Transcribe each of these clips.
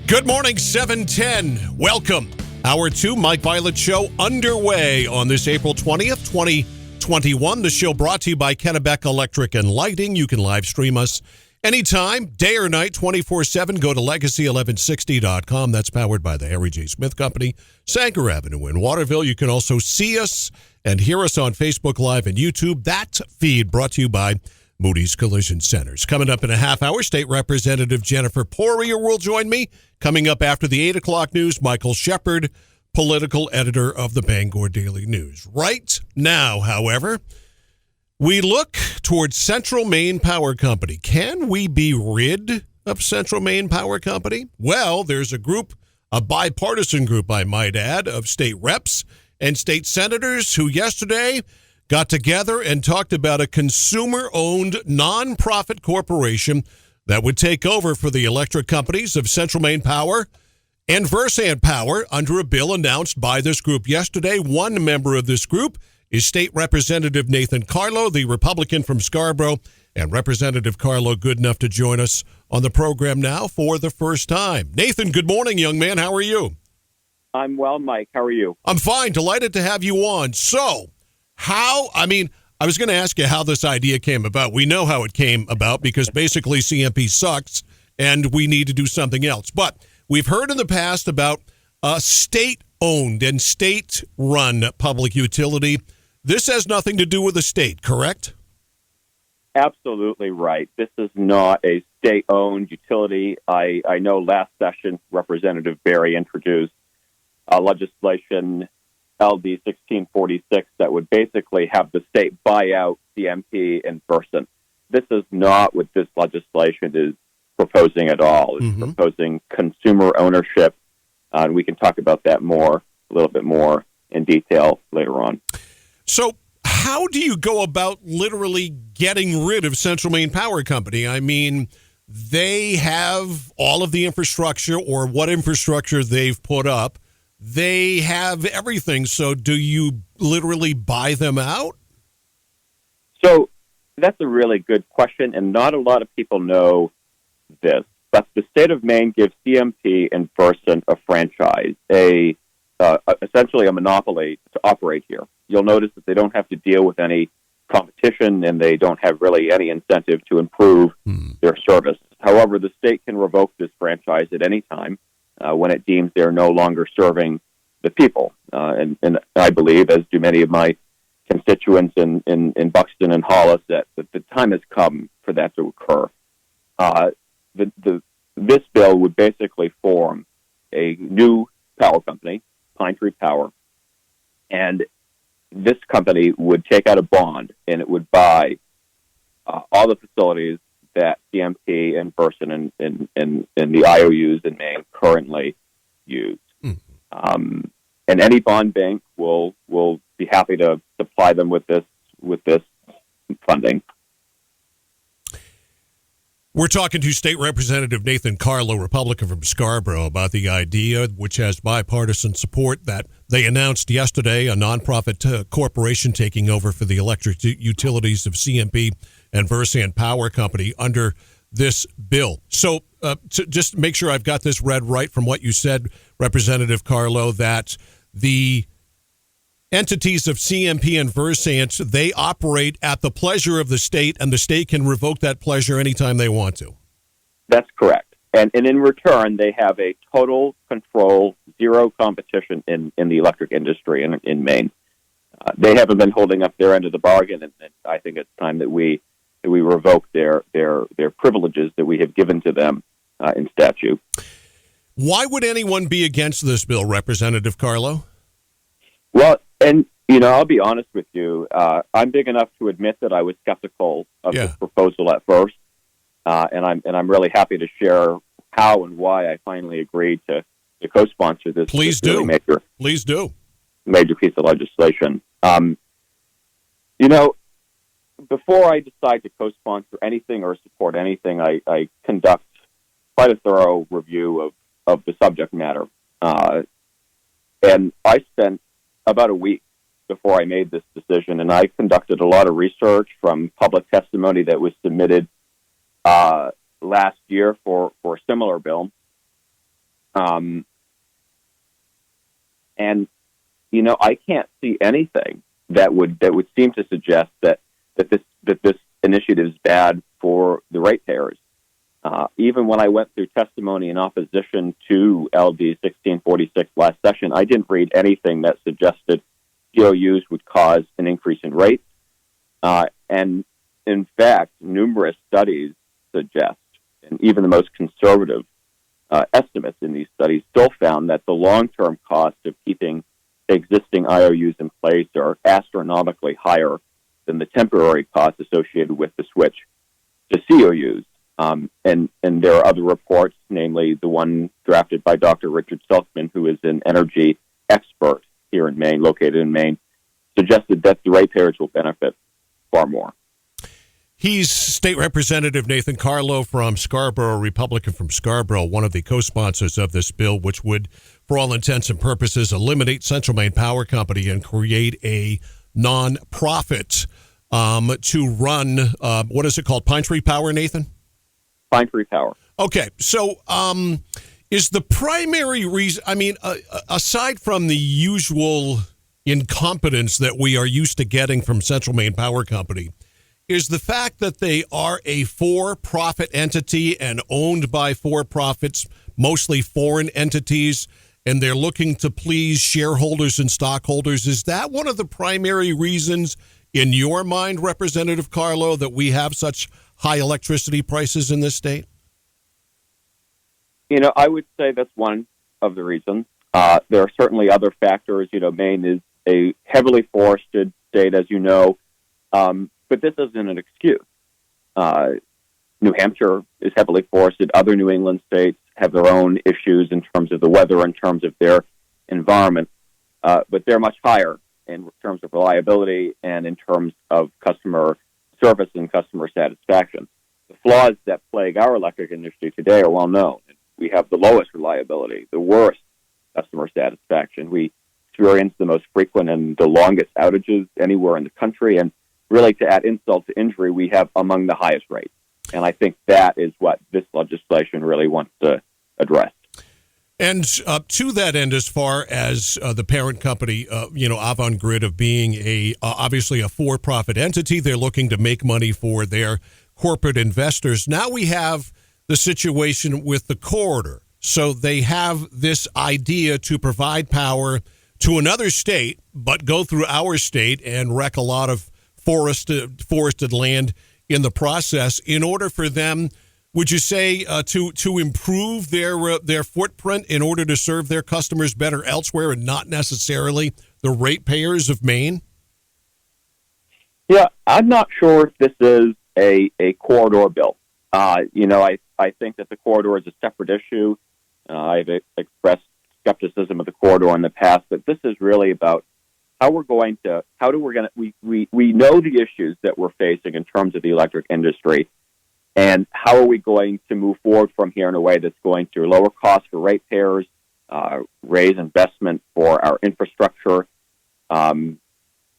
Good morning, 710. Welcome. Hour 2, Mike Violette Show underway on this April 20th, 2021. The show brought to you by Kennebec Electric and Lighting. You can live stream us anytime, day or night, 24/7. Go to legacy1160.com. That's powered by the Harry J. Smith Company, Sanger Avenue in Waterville. You can also see us and hear us on Facebook Live and YouTube. That feed brought to you by Moody's Collision Centers. Coming up in a half hour, State Representative Jennifer Poirier will join me. Coming up after the 8 o'clock news, Michael Shepard, political editor of the Bangor Daily News. Right now, however, we look towards Central Maine Power Company. Can we be rid of Central Maine Power Company? Well, there's a group, a bipartisan group, I might add, of state reps and state senators who yesterday got together and talked about a consumer-owned nonprofit corporation that would take over for the electric companies of Central Maine Power and Versant Power under a bill announced by this group yesterday. One member of this group is State Representative Nathan Carlow, the Republican from Scarborough. And Representative Carlow, good enough to join us on the program now for the first time. Nathan, good morning, young man. How are you? I'm well, Mike. How are you? I'm fine. Delighted to have you on. So, I was going to ask you how this idea came about. We know how it came about because basically CMP sucks and we need to do something else. But we've heard in the past about a state-owned and state-run public utility. This has nothing to do with the state, correct? Absolutely right. This is not a state-owned utility. I know last session Representative Berry introduced legislation LD 1646 that would basically have the state buy out CMP and Versant. This is not what this legislation is proposing at all. It's proposing consumer ownership, and we can talk about that a little bit more in detail later on. So how do you go about literally getting rid of Central Maine Power Company? I mean, they have all of the infrastructure, or what infrastructure they've put up. They have everything. So do you literally buy them out? So that's a really good question, and not a lot of people know this. But the state of Maine gives CMP and Versant a franchise, essentially a monopoly to operate here. You'll notice that they don't have to deal with any competition, and they don't have really any incentive to improve their service. However, the state can revoke this franchise at any time when it deems they're no longer serving the people. And I believe, as do many of my constituents in Buxton and Hollis, that the time has come for that to occur. This bill would basically form a new power company, Pine Tree Power, and this company would take out a bond, and it would buy all the facilities that CMP and Versant and the IOUs in Maine currently use. And any bond bank will be happy to supply them with this funding. We're talking to State Representative Nathan Carlow, Republican from Scarborough, about the idea, which has bipartisan support, that they announced yesterday, a nonprofit corporation taking over for the electric utilities of CMP and Versant Power Company under this bill. So to just make sure I've got this read right from what you said, Representative Carlow, that the entities of CMP and Versant, they operate at the pleasure of the state, and the state can revoke that pleasure anytime they want to. That's correct. And in return, they have a total control, zero competition in the electric industry in Maine. They haven't been holding up their end of the bargain, and I think it's time that we revoke their privileges that we have given to them in statute. Why would anyone be against this bill, Representative Carlow? Well, and I'll be honest with you. I'm big enough to admit that I was skeptical of this proposal at first, and I'm really happy to share how and why I finally agreed to co-sponsor this. Please do. Please do. Major piece of legislation. Before I decide to co-sponsor anything or support anything, I conduct quite a thorough review of the subject matter. And I spent about a week before I made this decision, and I conducted a lot of research from public testimony that was submitted last year for a similar bill. And I can't see anything that would seem to suggest that this initiative is bad for the ratepayers. Even when I went through testimony in opposition to LD 1646 last session, I didn't read anything that suggested COUs would cause an increase in rates. And in fact, numerous studies suggest, and even the most conservative estimates in these studies still found that the long-term cost of keeping existing IOUs in place are astronomically higher than the temporary costs associated with the switch to COUs. And there are other reports, namely the one drafted by Dr. Richard Selkman, who is an energy expert here in Maine, located in Maine, suggested that the ratepayers will benefit far more. He's State Representative Nathan Carlow from Scarborough, Republican from Scarborough, one of the co-sponsors of this bill, which would, for all intents and purposes, eliminate Central Maine Power Company and create a non-profit to run, what is it called, Pine Tree Power, Nathan? Pine Tree Power. Okay, so is the primary reason, aside from the usual incompetence that we are used to getting from Central Maine Power Company, is the fact that they are a for-profit entity and owned by for-profits, mostly foreign entities, and they're looking to please shareholders and stockholders. Is that one of the primary reasons in your mind, Representative Carlow, that we have such high electricity prices in this state? I would say that's one of the reasons. There are certainly other factors. Maine is a heavily forested state, as you know, but this isn't an excuse. New Hampshire is heavily forested. Other New England states have their own issues in terms of the weather, in terms of their environment, but they're much higher in terms of reliability and in terms of customer service and customer satisfaction. The flaws that plague our electric industry today are well known. We have the lowest reliability, the worst customer satisfaction. We experience the most frequent and the longest outages anywhere in the country, and really, to add insult to injury, we have among the highest rates. And I think that is what this legislation really wants to address. And to that end, as far as the parent company, Avangrid, of being obviously a for-profit entity, they're looking to make money for their corporate investors. Now we have the situation with the corridor. So they have this idea to provide power to another state, but go through our state and wreck a lot of forested land in the process in order for them, would you say, to improve their footprint in order to serve their customers better elsewhere and not necessarily the ratepayers of Maine? Yeah, I'm not sure if this is a corridor bill. I think that the corridor is a separate issue. I've expressed skepticism of the corridor in the past, but this is really about we know the issues that we're facing in terms of the electric industry, and how are we going to move forward from here in a way that's going to lower costs for ratepayers, raise investment for our infrastructure.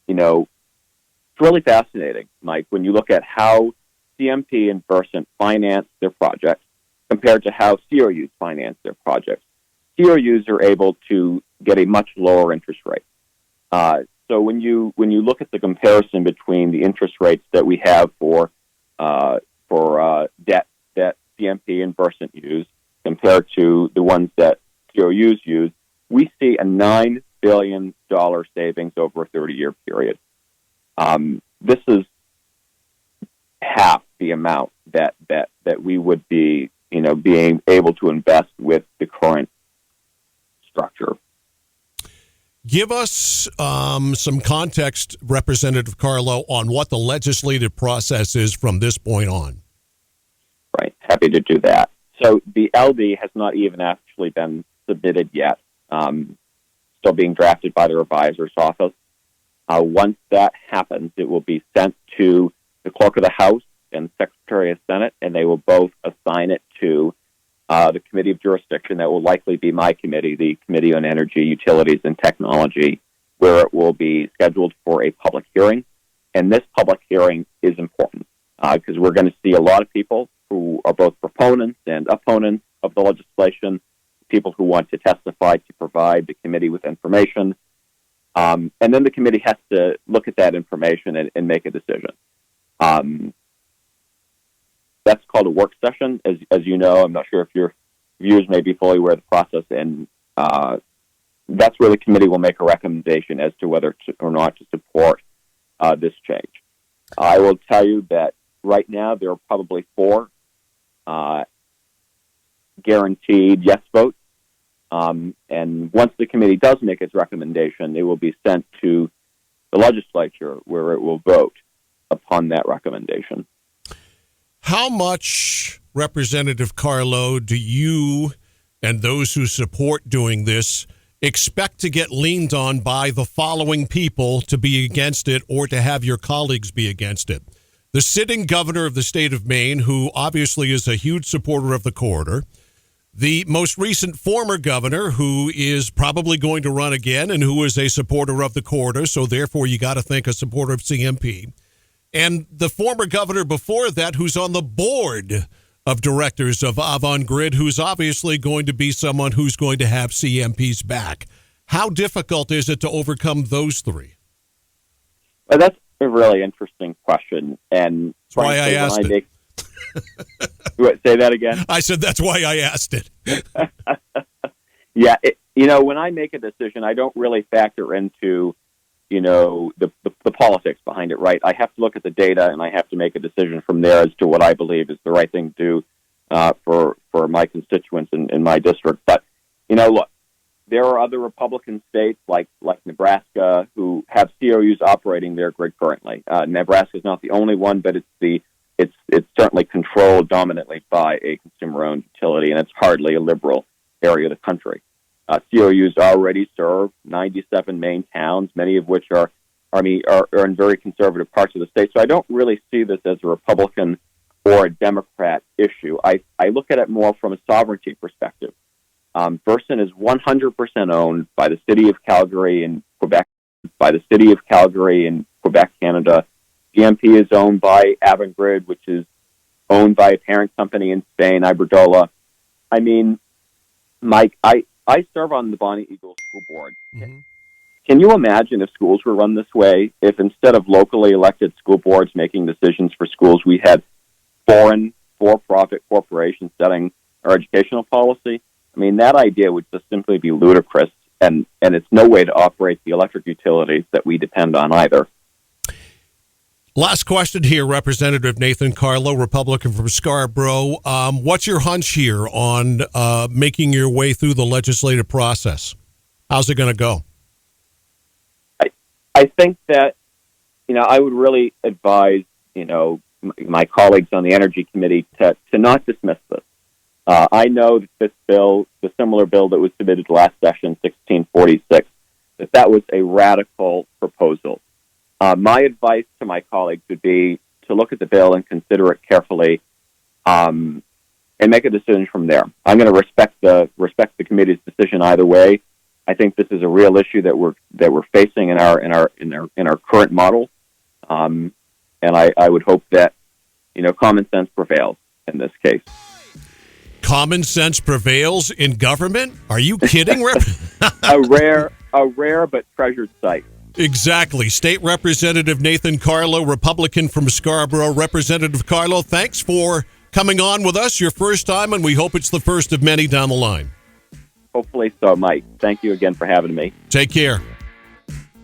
It's really fascinating, Mike, when you look at how CMP and Versant finance their projects compared to how COUs finance their projects. COUs are able to get a much lower interest rate. So when you look at the comparison between the interest rates that we have for debt that CMP and Versant use compared to the ones that COUs use, we see a $9 billion savings over a 30-year period. This is half the amount that we would be, being able to invest with the current structure. Give us some context, Representative Carlow, on what the legislative process is from this point on. Right. Happy to do that. So the LD has not even actually been submitted yet. Still being drafted by the revisor's office. Once that happens, it will be sent to the Clerk of the House and Secretary of Senate, and they will both assign it to the Committee of Jurisdiction. That will likely be my committee, the Committee on Energy, Utilities, and Technology, where it will be scheduled for a public hearing. And this public hearing is important because we're going to see a lot of people who are both proponents and opponents of the legislation people who want to testify to provide the committee with information. And then the committee has to look at that information and make a decision. That's called a work session, as you know. I'm not sure if your viewers may be fully aware of the process, and that's where the committee will make a recommendation as to whether or not to support this change. I will tell you that right now there are probably 4 guaranteed yes votes, and once the committee does make its recommendation, it will be sent to the legislature where it will vote upon that recommendation. How much, Representative Carlow, do you and those who support doing this expect to get leaned on by the following people to be against it or to have your colleagues be against it? The sitting governor of the state of Maine, who obviously is a huge supporter of the corridor, the most recent former governor, who is probably going to run again and who is a supporter of the corridor, so therefore you got to think a supporter of CMP, and the former governor before that, who's on the board of directors of Avangrid, who's obviously going to be someone who's going to have CMP's back. How difficult is it to overcome those 3? Well, that's a really interesting question, and that's why I asked it. Say that again? I said that's why I asked it. Yeah, when I make a decision, I don't really factor into the politics behind it, right? I have to look at the data, and I have to make a decision from there as to what I believe is the right thing to do for my constituents in my district. But, look, there are other Republican states like Nebraska who have COUs operating their grid currently. Nebraska is not the only one, but it's certainly controlled dominantly by a consumer-owned utility, and it's hardly a liberal area of the country. COUs already serve 97 Maine towns, many of which are in very conservative parts of the state. So I don't really see this as a Republican or a Democrat issue. I look at it more from a sovereignty perspective. Versant is 100% owned by the city of Calgary in Quebec, Canada. GMP is owned by Avangrid, which is owned by a parent company in Spain, Iberdrola. I mean, Mike, I serve on the Bonnie Eagle School Board. Mm-hmm. Can you imagine if schools were run this way? If instead of locally elected school boards making decisions for schools, we had foreign for-profit corporations setting our educational policy? I mean, that idea would just simply be ludicrous, and it's no way to operate the electric utilities that we depend on either. Last question here, Representative Nathan Carlow, Republican from Scarborough. What's your hunch here on making your way through the legislative process? How's it going to go? I think that, I would really advise, my colleagues on the Energy Committee to not dismiss this. I know that this bill, the similar bill that was submitted last session, 1646, that was a radical proposal. My advice to my colleagues would be to look at the bill and consider it carefully, and make a decision from there. I'm going to respect the committee's decision either way. I think this is a real issue that we're facing in our current model, and I would hope that common sense prevails in this case. Common sense prevails in government? Are you kidding? A rare but treasured sight. Exactly. State Representative Nathan Carlow, Republican from Scarborough. Representative Carlow, thanks for coming on with us. Your first time, and we hope it's the first of many down the line. Hopefully so, Mike. Thank you again for having me. Take care.